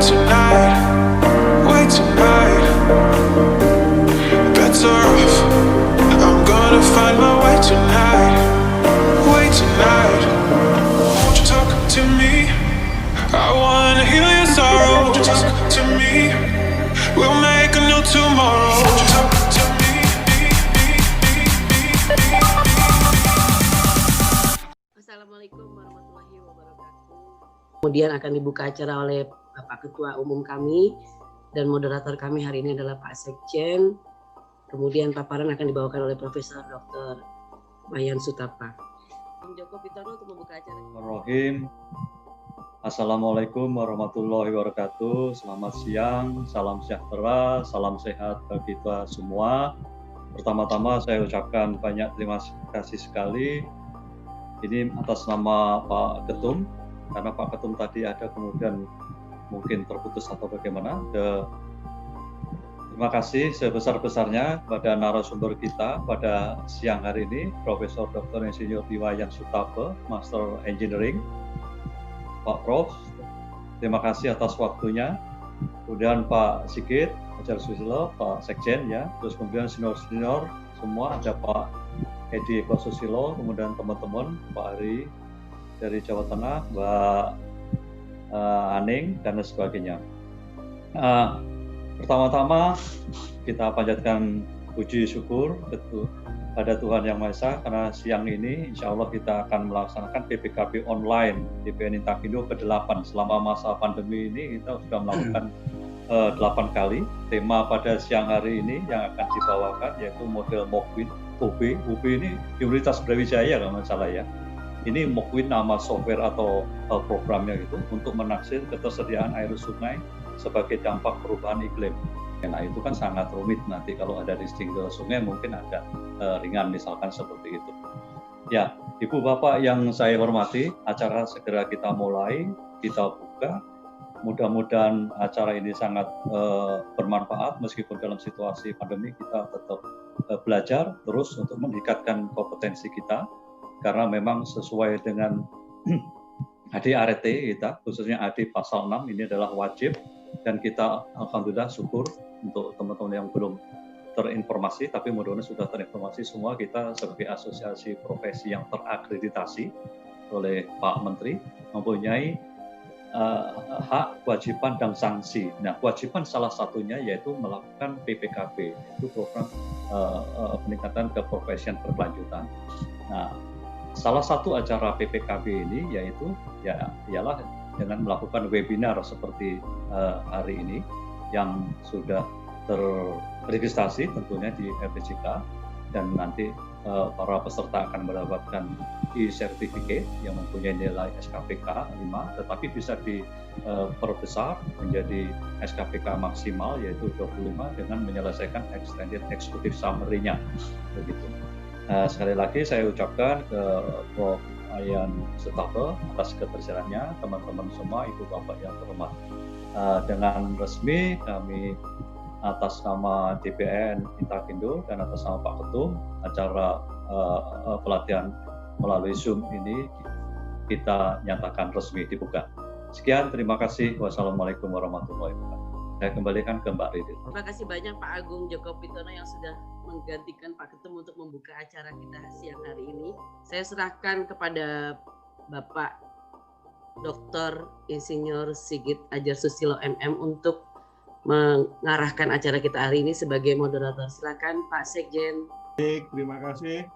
wait tonight. Bets are off, I'm gonna find my way tonight. Wait tonight, won't you talk to me? I wanna heal your sorrow. Won't you talk to me? We'll make a new tomorrow. Won't you talk to me? Assalamualaikum warahmatullahi wabarakatuh. Kemudian akan dibuka acara oleh Bapak Ketua Umum kami dan moderator kami hari ini adalah Pak Sekjen. Kemudian paparan akan dibawakan oleh Profesor Dr. Wayan Sutapa. Joko Pitono untuk membuka acara. Bismillahirrahmanirrahim. Assalamualaikum warahmatullahi wabarakatuh. Selamat siang, salam sejahtera, salam sehat bagi kita semua. Pertama-tama saya ucapkan banyak terima kasih sekali. Ini atas nama Pak Ketum, karena Pak Ketum tadi ada kemudian mungkin terputus atau bagaimana. Terima kasih sebesar-besarnya pada narasumber kita pada siang hari ini, Profesor Dr. Insinyur Wayan Sutapa, Master Engineering. Pak Prof, terima kasih atas waktunya. Kemudian Pak Sigit Ajarsusilo, Pak Sekjen ya, terus kemudian senior-senior semua, ada Pak Edi Eko Susilo, kemudian teman-teman Pak Ari dari Jawa Tengah, Mbak Aning dan sebagainya. Pertama-tama kita panjatkan puji syukur pada Tuhan Yang Maha Esa karena siang ini insya Allah kita akan melaksanakan PPKB online di PN Intakindo ke-8. Selama masa pandemi ini kita sudah melakukan 8 kali. Tema pada siang hari ini yang akan dibawakan yaitu model MOKWIN UB ini Universitas Brawijaya kalau nggak salah ya. Ini MOKWIN nama software atau programnya gitu untuk menaksir ketersediaan air sungai sebagai dampak perubahan iklim. Nah itu kan sangat rumit nanti kalau ada listing ke sungai mungkin agak ringan misalkan seperti itu. Ya, Ibu Bapak yang saya hormati, acara segera kita mulai, kita buka. Mudah-mudahan acara ini sangat bermanfaat meskipun dalam situasi pandemi kita tetap belajar terus untuk meningkatkan kompetensi kita karena memang sesuai dengan AD/ART kita, khususnya AD pasal 6 ini adalah wajib dan kita alhamdulillah syukur untuk teman-teman yang belum terinformasi, tapi mudah-mudahan sudah terinformasi semua, kita sebagai asosiasi profesi yang terakreditasi oleh Pak Menteri mempunyai hak, kewajiban, dan sanksi. Nah, kewajiban salah satunya yaitu melakukan PPKB, itu program peningkatan keprofesian berkelanjutan. Nah, salah satu acara PPKB ini yaitu ialah dengan melakukan webinar seperti hari ini yang sudah terregistrasi tentunya di FPJK dan nanti para peserta akan mendapatkan e-certificate yang mempunyai nilai SKPK 5 tetapi bisa diperbesar menjadi SKPK maksimal yaitu 25 dengan menyelesaikan extended executive summary-nya begitu. Sekali lagi saya ucapkan ke Prof. Wayan Sutapa atas ketersediaannya, teman-teman semua, Ibu Bapak yang terhormat. Dengan resmi kami atas nama DPN Intakindo dan atas nama Pak Ketum, acara pelatihan melalui Zoom ini kita nyatakan resmi dibuka. Sekian, terima kasih. Wassalamualaikum warahmatullahi wabarakatuh. Saya kembalikan ke Mbak Ridit. Terima kasih banyak Pak Agung Joko Pitono yang sudah menggantikan Pak Ketum untuk membuka acara kita siang hari ini. Saya serahkan kepada Bapak Dr. Insinyur Sigit Ajarsusilo MM untuk mengarahkan acara kita hari ini sebagai moderator. Silakan Pak Sekjen. Baik, terima kasih.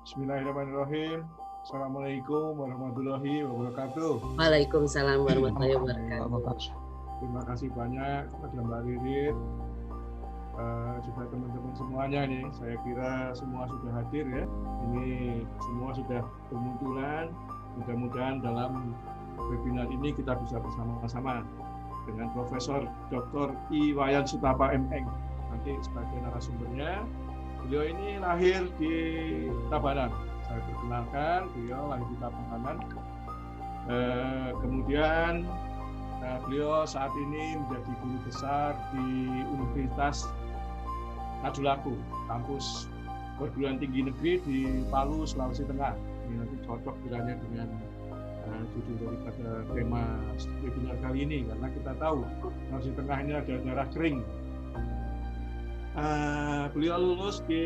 Bismillahirrahmanirrahim. Assalamualaikum warahmatullahi wabarakatuh. Waalaikumsalam warahmatullahi wabarakatuh. Terima kasih banyak kepada Mbak Ridit, juga teman-teman semuanya nih. Saya kira semua sudah hadir ya. Ini semua sudah bermunculan. Mudah-mudahan dalam webinar ini kita bisa bersama-sama dengan Profesor Dr. Wayan Sutapa MM nanti sebagai narasumbernya. Beliau ini lahir di Tabanan. Saya perkenalkan, beliau lahir di Tabanan. Kemudian beliau saat ini menjadi guru besar di Universitas Nadulaku, kampus perguruan tinggi negeri di Palu, Sulawesi Tengah. Ini nanti cocok kiranya dengan judul daripada tema webinar kali ini, karena kita tahu di tengah ini ada daerah kering. Beliau lulus di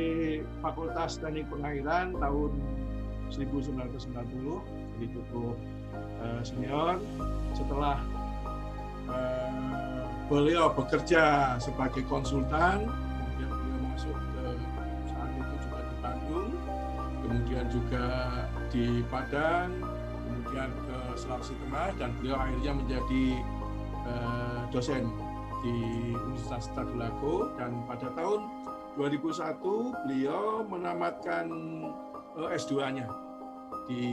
Fakultas Teknik Pengairan tahun 1990, jadi cukup senior. Setelah beliau bekerja sebagai konsultan, kemudian beliau masuk ke saat itu juga di Bandung, kemudian juga di Padang, kemudian ke Sulawesi Tengah, dan beliau akhirnya menjadi dosen di Universitas Tadulako. Dan pada tahun 2001 beliau menamatkan S2-nya di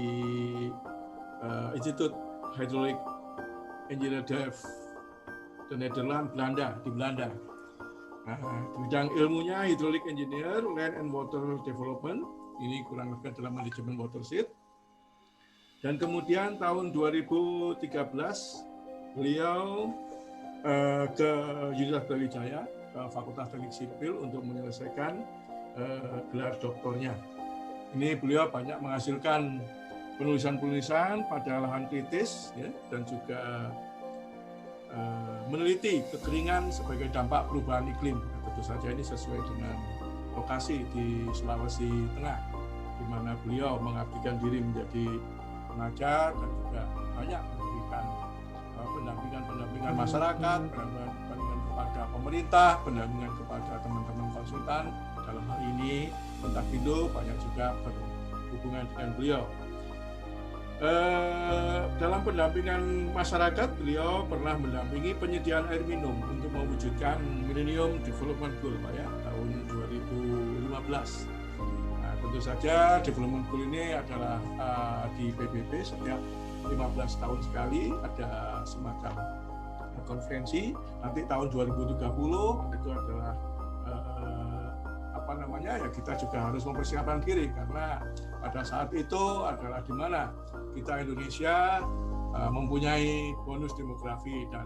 Institut Hydraulic Engineer Delft, The Netherlands, di Belanda. Nah, bidang ilmunya Hydraulic Engineer, Land and Water Development, ini kurang lebih dalam manajemen watershed. Dan kemudian tahun 2013 beliau ke Universitas Brawijaya, ke Fakultas Teknik Sipil untuk menyelesaikan gelar doktornya. Ini beliau banyak menghasilkan penulisan-penulisan pada lahan kritis, ya, dan juga meneliti kekeringan sebagai dampak perubahan iklim. Nah, tentu saja ini sesuai dengan lokasi di Sulawesi Tengah, di mana beliau mengabdikan diri menjadi pengajar dan juga banyak memberikan pendampingan masyarakat, pendampingan kepada pemerintah, pendampingan kepada teman-teman konsultan. Dalam hal ini Intakindo banyak juga berhubungan dengan beliau. Dalam pendampingan masyarakat, beliau pernah mendampingi penyediaan air minum untuk mewujudkan Millennium Development Goal, Pak, ya, tahun 2015. Nah, tentu saja Development Goal ini adalah di PBB setiap 15 tahun sekali ada semacam konferensi. Nanti tahun 2030 itu adalah ya kita juga harus mempersiapkan diri, karena pada saat itu adalah di mana kita Indonesia mempunyai bonus demografi, dan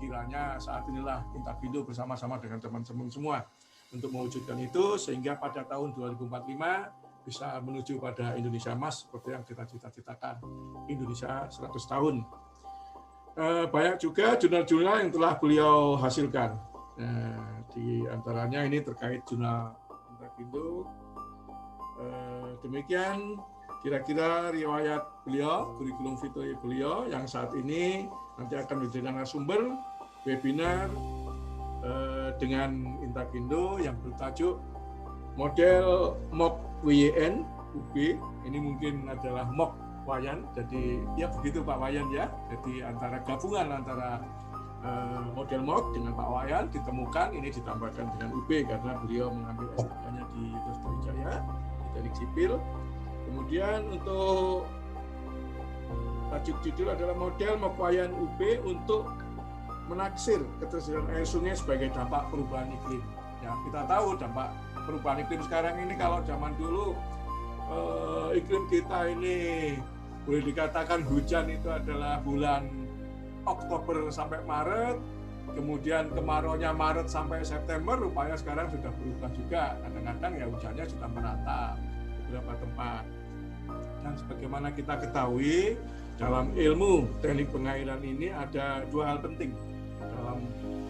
kiranya saat inilah Intakindo bersama-sama dengan teman-teman semua untuk mewujudkan itu, sehingga pada tahun 2045 bisa menuju pada Indonesia Emas seperti yang kita cita-citakan, Indonesia 100 tahun. Banyak juga jurnal-jurnal yang telah beliau hasilkan. Di antaranya ini terkait jurnal Intakindo. Demikian kira-kira riwayat beliau, kurikulum vitae beliau yang saat ini nanti akan menjadi narasumber webinar dengan Intakindo yang bertajuk model MOK WYN UB. Ini mungkin adalah MOK Wayan, jadi ya begitu Pak Wayan, ya. Jadi antara gabungan antara model MOK dengan Pak Wayan ditemukan, ini ditambahkan dengan UB karena beliau mengambil S3-nya di Universitas Brawijaya, di Teknik Sipil. Kemudian untuk tajuk judul adalah model MOK Wayan UB untuk menaksir ketersediaan air sungai sebagai dampak perubahan iklim. Ya, kita tahu dampak perubahan iklim sekarang ini, kalau zaman dulu iklim kita ini boleh dikatakan hujan itu adalah bulan Oktober sampai Maret, kemudian kemarauannya Maret sampai September, rupanya sekarang sudah berubah juga. Kadang-kadang ya hujannya sudah merata di beberapa tempat. Dan sebagaimana kita ketahui, dalam ilmu teknik pengairan ini ada dua hal penting dalam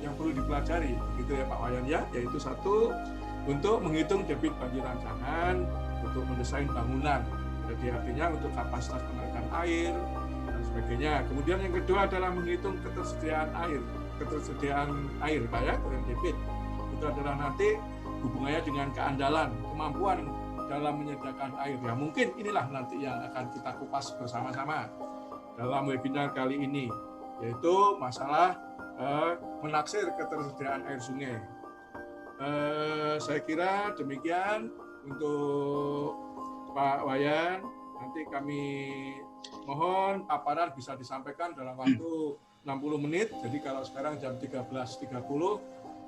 yang perlu dipelajari, gitu ya Pak Wayan, ya, yaitu satu, untuk menghitung debit banjir rancangan, untuk mendesain bangunan, jadi artinya untuk kapasitas pengelolaan air dan sebagainya. Kemudian yang kedua adalah menghitung ketersediaan air, Pak, ya, current debit. Itu adalah nanti hubungannya dengan keandalan, kemampuan dalam menyediakan air. Ya, mungkin inilah nanti yang akan kita kupas bersama-sama dalam webinar kali ini, yaitu masalah menaksir ketersediaan air sungai. Saya kira demikian untuk Pak Wayan. Nanti kami mohon paparan bisa disampaikan dalam waktu 60 menit. Jadi kalau sekarang jam 13.30,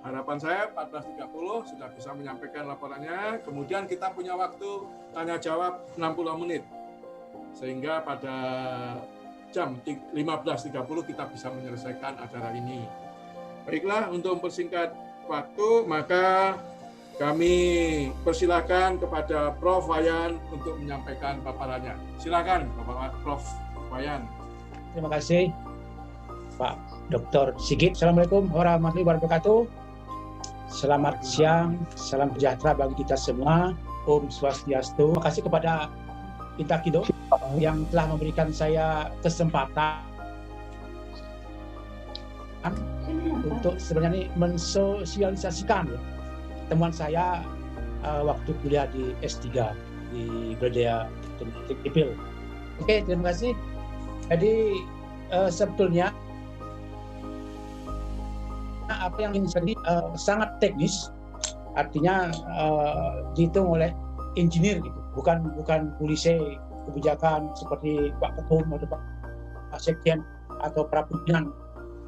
harapan saya 14.30 sudah bisa menyampaikan laporannya. Kemudian kita punya waktu tanya jawab 60 menit. Sehingga pada jam 15.30 kita bisa menyelesaikan acara ini. Baiklah, untuk mempersingkat waktu, maka kami persilahkan kepada Prof. Wayan untuk menyampaikan paparannya. Silakan Bapak Prof. Wayan. Terima kasih Pak Dr. Sigit. Assalamualaikum warahmatullahi wabarakatuh. Selamat siang, salam sejahtera bagi kita semua. Om Swastiastu. Terima kasih kepada Intakindo yang telah memberikan saya kesempatan untuk sebenarnya mensosialisasikan temuan saya waktu kuliah di S3 di Bredea Teknik Sipil. Oke, terima kasih. Jadi sebetulnya apa yang ingin jadi sangat teknis, artinya dihitung oleh engineer gitu, bukan polisi kebijakan seperti Pak Ketum atau Pak Sekjen atau para pimpinan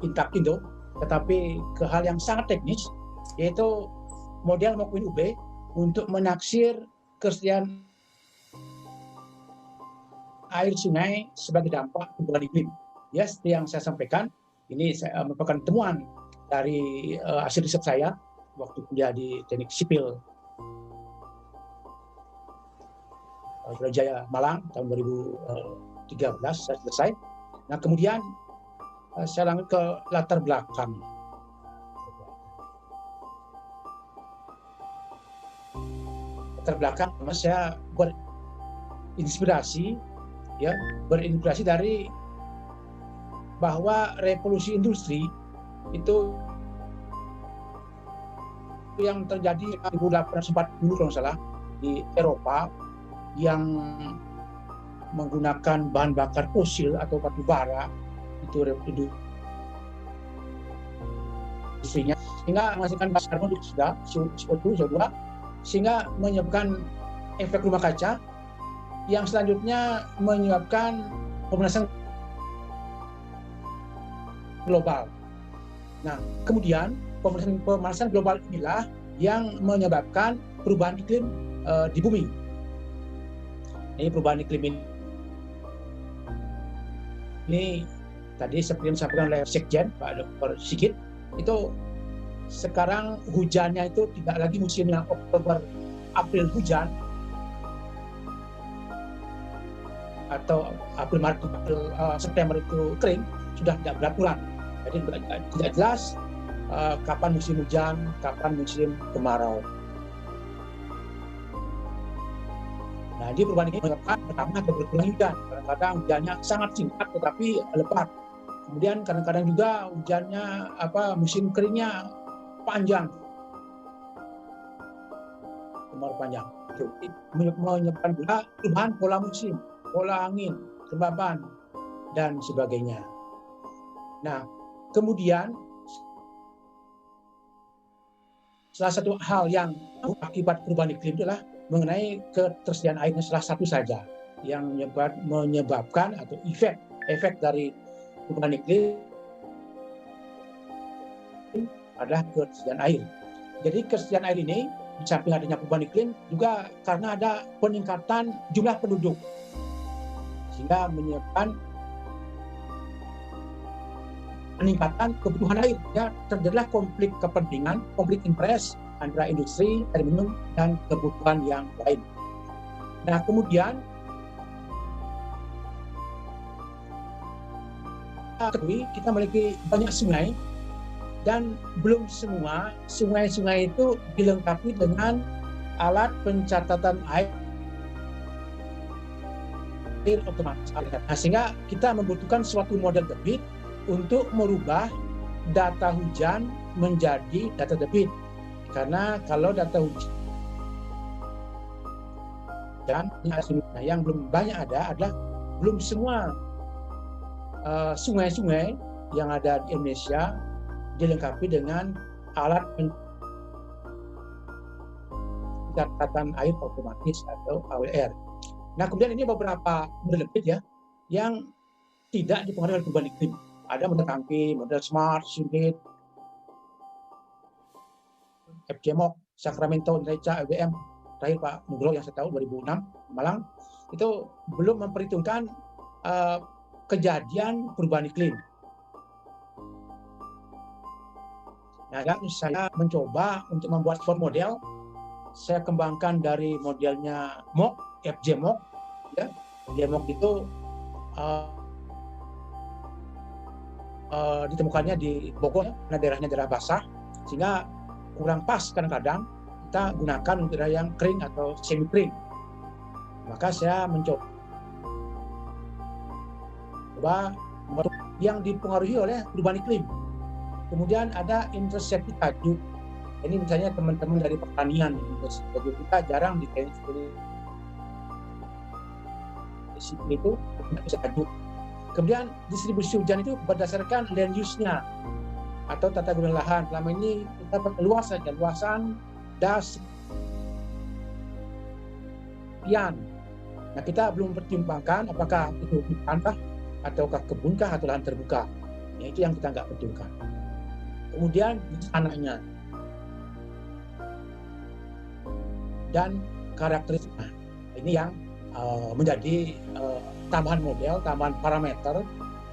Intakindo, tetapi ke hal yang sangat teknis, yaitu model maupun UB untuk menaksir kesediaan air sungai sebagai dampak perubahan iklim. Ya, seperti yang saya sampaikan, ini saya merupakan temuan dari hasil riset saya waktu kuliah di Teknik Sipil Brawijaya Malang tahun 2013 saya selesai. Nah, kemudian saya lanjut ke latar belakang. Latar belakang, saya berinspirasi dari bahwa revolusi industri itu yang terjadi 1840 kalau salah di Eropa, yang menggunakan bahan bakar fosil atau batu bara, itu industrinya, sehingga menghasilkan gas karbon dioksida, CO2, sehingga menyebabkan efek rumah kaca yang selanjutnya menyebabkan pemanasan global. Nah, kemudian pemanasan global inilah yang menyebabkan perubahan iklim di bumi. Ini perubahan iklim ini tadi seperti yang disampaikan oleh Sekjen Pak Dr. Sigit, itu sekarang hujannya itu tidak lagi musimnya Oktober April hujan, atau April Maret September itu kering, sudah tidak beraturan. Jadi tidak jelas kapan musim hujan, kapan musim kemarau. Nah, di perubahan ini menyebabkan pertama berkurang hujan. Kadang-kadang hujannya sangat singkat tetapi lebat. Kemudian kadang-kadang juga hujannya musim keringnya panjang. Kemarau panjang. Menyebabkan pula perubahan pola musim, pola angin, kelembaban dan sebagainya. Nah, kemudian salah satu hal yang akibat perubahan iklim adalah mengenai ketersediaan airnya, salah satu saja yang menyebabkan atau efek dari perubahan iklim adalah ketersediaan air. Jadi ketersediaan air ini di samping adanya perubahan iklim juga karena ada peningkatan jumlah penduduk, sehingga menyebabkan peningkatan kebutuhan air. Ya, terjadilah konflik kepentingan, konflik interest antara industri, air minum, dan kebutuhan yang lain. Nah, kemudian kita memiliki banyak sungai, dan belum semua sungai-sungai itu dilengkapi dengan alat pencatatan air otomatis. Nah, sehingga kita membutuhkan suatu model debit untuk merubah data hujan menjadi data debit. Karena kalau data hujan yang belum banyak ada adalah belum semua sungai-sungai yang ada di Indonesia dilengkapi dengan alat pencatatan air otomatis atau AWR. Nah, kemudian ini beberapa model debit ya yang tidak dipengaruhi oleh perubahan iklim. Ada model tangki, model smart, unit, FJMOK, Sacramento, Indonesia, LBM, terakhir Pak Nugroho yang saya tahu 2006 Malang, itu belum memperhitungkan kejadian perubahan iklim. Nah, saya mencoba untuk membuat suatu model. Saya kembangkan dari modelnya MOK, FJMOK, ya. FJMOK itu ditemukannya di Bogor, karena daerahnya daerah basah, sehingga kurang pas kadang-kadang kita gunakan untuk daerah yang kering atau semi kering. Maka saya mencoba yang dipengaruhi oleh perubahan iklim. Kemudian ada intersepsi tajuk. Ini misalnya teman-teman dari pertanian, intersepsi kita jarang di itu bisa tajuk. Kemudian distribusi hujan itu berdasarkan land use-nya atau tata guna lahan. Selama ini kita perluas saja, luasan das sekian. Nah, kita belum pertimbangkan apakah itu hutan ataukah kebunkah atau lahan terbuka. Nah, itu yang kita nggak pertimbangkan. Kemudian anaknya dan karakteristiknya. Ini yang menjadi tambahan model, tambahan parameter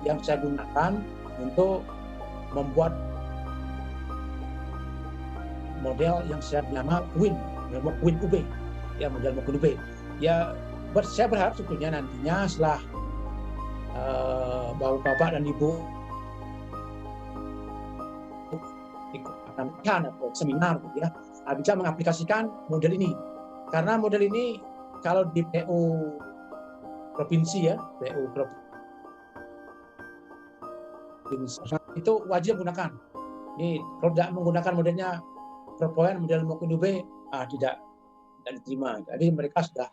yang saya gunakan untuk membuat model yang saya nama WIN UB, ya model MOKWIN UB. Ya, saya berharap sebetulnya nantinya setelah bapak dan ibu ikut pelatihan atau seminar, gitu ya, bisa mengaplikasikan model ini. Karena model ini kalau di PU provinsi ya, PU provinsi itu wajib menggunakan. Ini kalau tidak menggunakan modelnya propoyan model MOKWIN UB tidak diterima. Jadi mereka sudah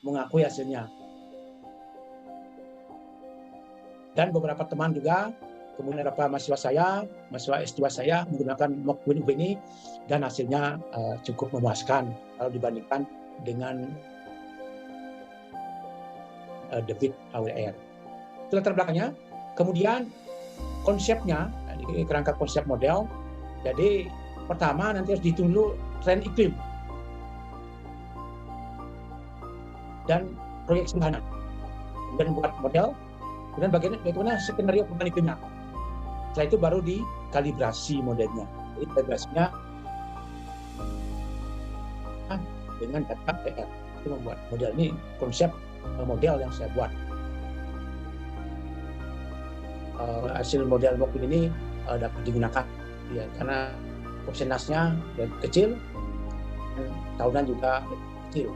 mengakui hasilnya. Dan beberapa teman juga, kemudian beberapa mahasiswa S2 saya menggunakan MOKWIN UB ini dan hasilnya cukup memuaskan kalau dibandingkan dengan debit AWR. Itu latar belakangnya. Kemudian konsepnya, ini kerangka konsep model. Jadi pertama nanti harus dihitung dulu tren iklim dan proyeksi lahanan. Kemudian buat model, kemudian bagaimana skenario perubahan iklimnya. Setelah itu baru dikalibrasi modelnya. Jadi kalibrasinya dengan data PR. Itu membuat model ini, konsep model yang saya buat. Hasil model MOKWIN ini dapat digunakan ya, karena persentasenya kecil, tahunan juga kecil.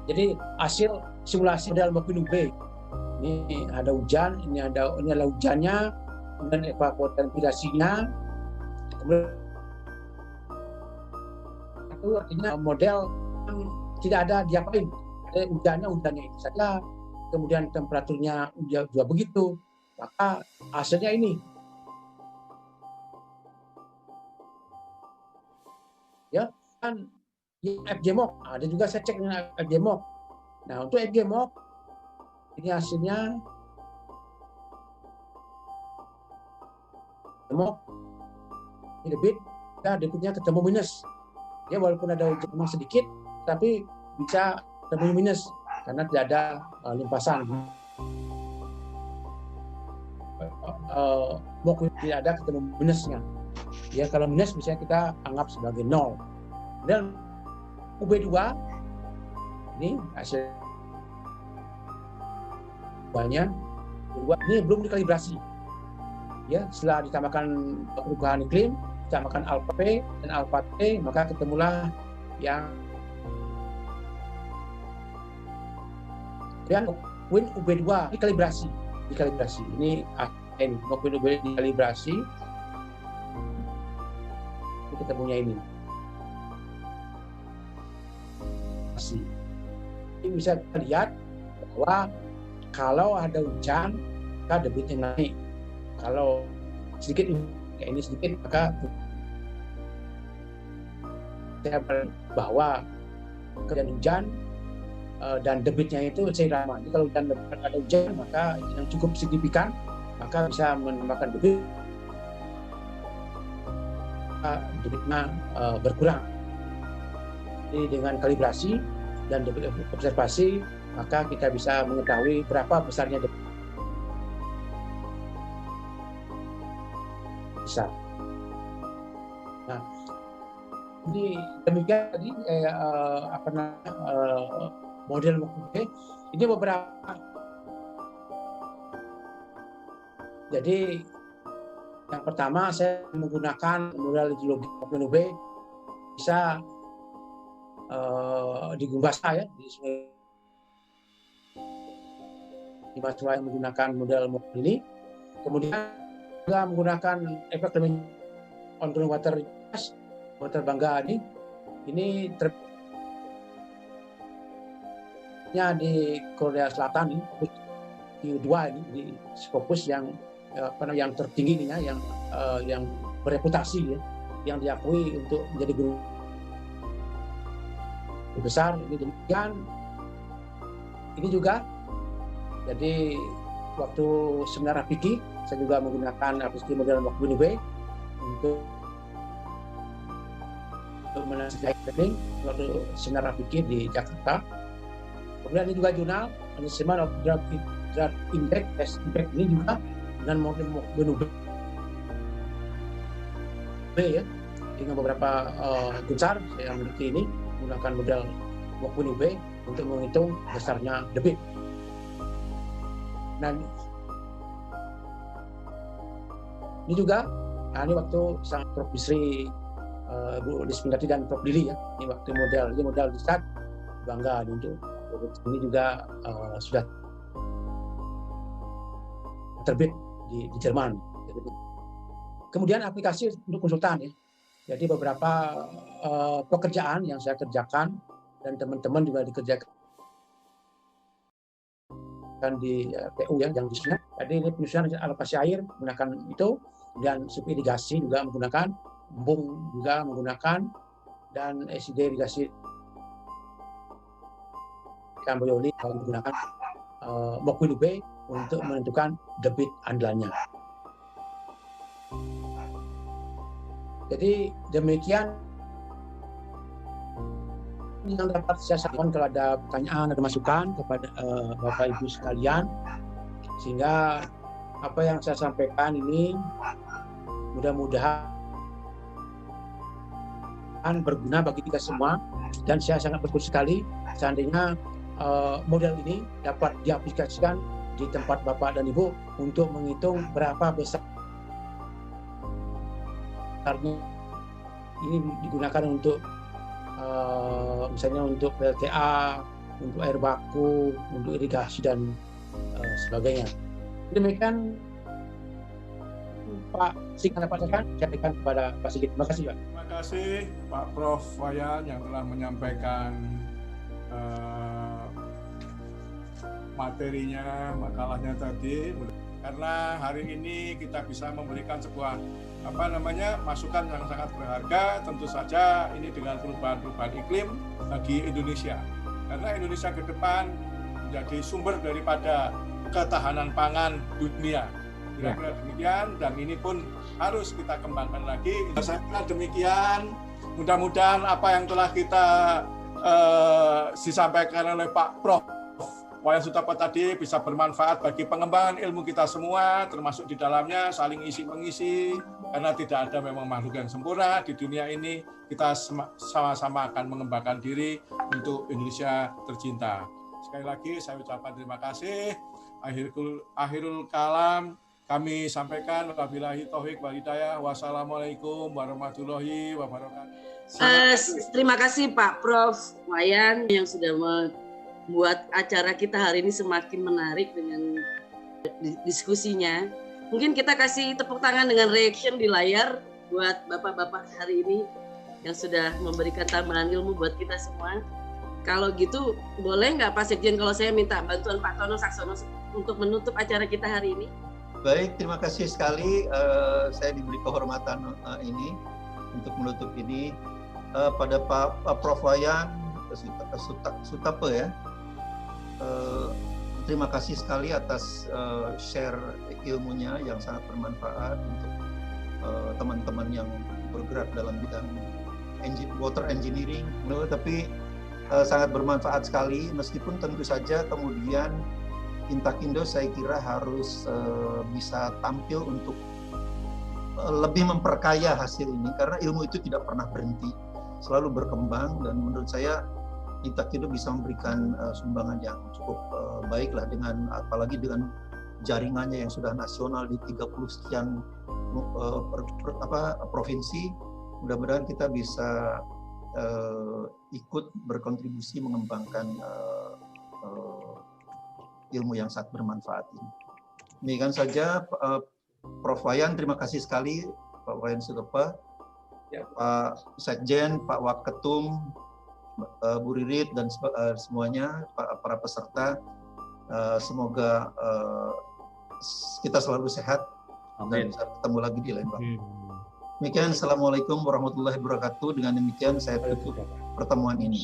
Jadi hasil simulasi model MOKWIN UB ini ada hujan, ini adalah hujannya, kemudian evakuasi dan mitigasinya, kemudian itu artinya model yang tidak ada diapain, hujannya itu saja, kemudian temperaturnya juga begitu, maka hasilnya ini. Ya kan FGMOC, ada juga saya cek dengan FGMOC. Nah untuk FGMOC ini hasilnya debitnya ketemu minus. Ya walaupun ada hujan memang sedikit, tapi bisa ketemu minus karena tidak ada limpasan. MOKWIN tidak ada ketemu minusnya. Ya kalau minus misalnya kita anggap sebagai 0. Dan UB2 ini hasil banyak ini belum dikalibrasi. Ya, setelah ditambahkan perubahan iklim, ditambahkan alpha P dan alpha T, maka ketemulah yang MOKWIN UB2 dikalibrasi. Ini MOKWIN UB dikalibrasi. Ini ketemunya ini. Ini bisa kita lihat bahwa kalau ada hujan, maka debitnya naik. Kalau sedikit kayak ini sedikit, maka saya bahwa kejadian hujan dan debitnya itu seirama. Jadi kalau ada hujan, maka yang cukup signifikan, maka bisa menambahkan debit, debitnya berkurang. Jadi dengan kalibrasi dan debit observasi, maka kita bisa mengetahui berapa besarnya debit. Besar. Nah, ini demikian tadi model MOKWIN. Ini beberapa Jadi yang pertama saya menggunakan modal ideologi Mokbin UB bisa di Gumbasa ya, di mahasiswa yang menggunakan model Mokbin ini. Kemudian juga menggunakan efek on-ground water Bangga ini di Korea Selatan ini, di U2 ini di Scopus yang tertinggi ini ya, yang bereputasi ya, yang diakui untuk menjadi guru besar. Ini demikian. Ini juga jadi waktu seminar Apiki saya juga menggunakan aplikasi model Mokbin UB untuk menasihati training waktu seminar Apiki di Jakarta. Kemudian ini juga jurnal Assessment of Drug Impact ini juga dengan model Mokbin UB ya, dengan beberapa besar saya memiliki ini menggunakan model Mokbin UB untuk menghitung besarnya debit. Nah, ini juga, ini waktu sang Prof. Bisri, Bu Lismindati dan Prof. Lili ya, ini waktu modal di saat Bangga untuk ini juga sudah terbit di Jerman. Kemudian aplikasi untuk konsultan ya. Jadi beberapa pekerjaan yang saya kerjakan dan teman-teman juga dikerjakan di PU ya, yang di sini. Jadi ini penyusunan alokasi air menggunakan itu, dan subirigasi juga menggunakan, embung juga menggunakan, dan SID irigasi Kamboyoli menggunakan Mokbin UB untuk menentukan debit andalannya. Jadi demikian yang dapat saya sampaikan. Kalau ada pertanyaan, ada masukan kepada Bapak Ibu sekalian, sehingga apa yang saya sampaikan ini mudah-mudahan berguna bagi kita semua, dan saya sangat bersyukur sekali seandainya model ini dapat diaplikasikan di tempat Bapak dan Ibu untuk menghitung berapa besarnya ini digunakan untuk misalnya untuk PLTA, untuk air baku, untuk irigasi dan sebagainya. Demikian Pak Sigit dapat saya sampaikan kepada Pak Sigit. Terima kasih Pak. Terima kasih Pak Prof. Wayan yang telah menyampaikan materinya, makalahnya tadi. Karena hari ini kita bisa memberikan sebuah masukan yang sangat berharga, tentu saja ini dengan perubahan-perubahan iklim bagi Indonesia. Karena Indonesia ke depan menjadi sumber daripada ketahanan pangan dunia. Kira-kira demikian, dan ini pun harus kita kembangkan lagi. Saya kira demikian, mudah-mudahan apa yang telah kita disampaikan oleh Pak Prof. Wayan Sutapa tadi bisa bermanfaat bagi pengembangan ilmu kita semua, termasuk di dalamnya saling isi-mengisi, karena tidak ada memang makhluk yang sempurna di dunia ini. Kita sama-sama akan mengembangkan diri untuk Indonesia tercinta. Sekali lagi saya ucapkan terima kasih. Akhirul kalam kami sampaikan, wabillahi taufiq wal hidayah. Wassalamualaikum warahmatullahi wabarakatuh. Terima kasih Pak Prof. Wayan yang sudah membuat acara kita hari ini semakin menarik dengan diskusinya. Mungkin kita kasih tepuk tangan dengan reaction di layar buat bapak-bapak hari ini yang sudah memberikan tambahan ilmu buat kita semua. Kalau gitu, boleh nggak Pak Sekjen kalau saya minta bantuan Pak Tono Saksono untuk menutup acara kita hari ini? Baik, terima kasih sekali. Saya diberi kehormatan ini untuk menutup ini. Pada Pak Prof. Wayan Sutapa ya. Terima kasih sekali atas share ilmunya yang sangat bermanfaat untuk teman-teman yang bergerak dalam bidang water engineering. Tapi sangat bermanfaat sekali, meskipun tentu saja kemudian Intakindo saya kira harus bisa tampil untuk lebih memperkaya hasil ini, karena ilmu itu tidak pernah berhenti, selalu berkembang, dan menurut saya Intakindo bisa memberikan sumbangan yang cukup baiklah, dengan apalagi dengan jaringannya yang sudah nasional di 30 sekian provinsi. Mudah-mudahan kita bisa ikut berkontribusi mengembangkan ilmu yang sangat bermanfaat ini. Demikian saja, Prof. Wayan, terima kasih sekali Pak Wayan Sugepa, Pak Sekjen, Pak Waketum, Bu Ririt, dan semuanya, para peserta. Semoga kita selalu sehat dan bisa ketemu lagi di lain waktu. Demikian, Assalamualaikum warahmatullahi wabarakatuh. Dengan demikian saya tutup pertemuan ini.